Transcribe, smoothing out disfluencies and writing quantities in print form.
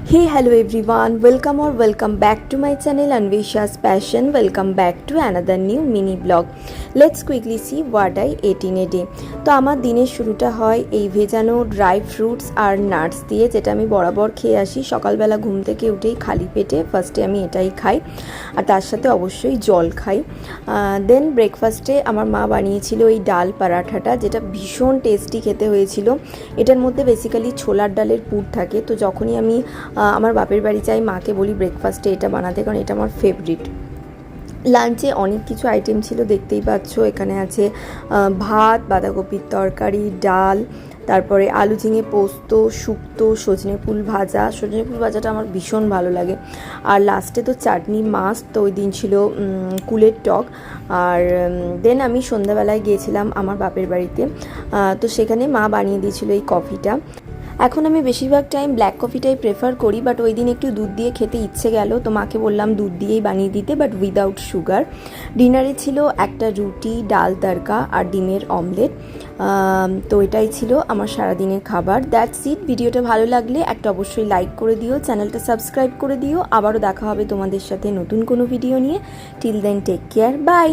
Hey, hello everyone, welcome or welcome back to my channel Anvisha's Passion. Welcome back to another new mini blog. Let's quickly see what I ate in a day. তো আমার দিনের শুরুটা হয় এই ভেজানো dry fruits আর nuts দিয়ে, যেটা আমি বরাবর খেয়ে আসি। সকালবেলা ঘুম থেকে উঠেই খালি পেটে ফার্স্টে আমি এটাই খাই, আর তার সাথে অবশ্যই জল খাই। দেন ব্রেকফাস্টে আমার মা বানিয়েছিল এই ডাল পরাঠাটা, যেটা ভীষণ টেস্টি খেতে হয়েছিল। এটার মধ্যে বেসিক্যালি ছোলার ডালের পুর থাকে। তো যখনই আমি আমার বাপের বাড়ি যাই, মাকে বলি ব্রেকফাস্টে এটা বানাতে, কারণ এটা আমার ফেভারিট। লাঞ্চে অনেক কিছু আইটেম ছিল, দেখতেই পাচ্ছ। এখানে আছে ভাত, বাঁধাকপির তরকারি, ডাল, তারপরে আলু ঝিঙে পোস্ত, শুক্তো, সজনে ফুল ভাজা। সজনে ফুল ভাজাটা আমার ভীষণ ভালো লাগে। আর লাস্টে তো চাটনি মাস্ট। তো ওই দিন ছিল কুলের টক। আর দেন আমি সন্ধ্যাবেলায় গিয়েছিলাম আমার বাপের বাড়িতে। তো সেখানে মা বানিয়ে দিয়েছিল এই কফিটা। এখন আমি বেশিরভাগ টাইম ব্ল্যাক কফিটাই প্রেফার করি, বাট ওই দিন একটু দুধ দিয়ে খেতে ইচ্ছে গেল, তো মাকে বললাম দুধ দিয়েই বানিয়ে দিতে, বাট উইদাউট সুগার। ডিনারে ছিল একটা রুটি, ডাল তড়কা আর ডিমের অমলেট। তো এটাই ছিল আমার সারাদিনের খাবার। That's it. ভিডিওটা ভালো লাগলে একটা অবশ্যই লাইক করে দিও, চ্যানেলটা সাবস্ক্রাইব করে দিও। আবারও দেখা হবে তোমাদের সাথে নতুন কোনো ভিডিও নিয়ে। Till then take care, by.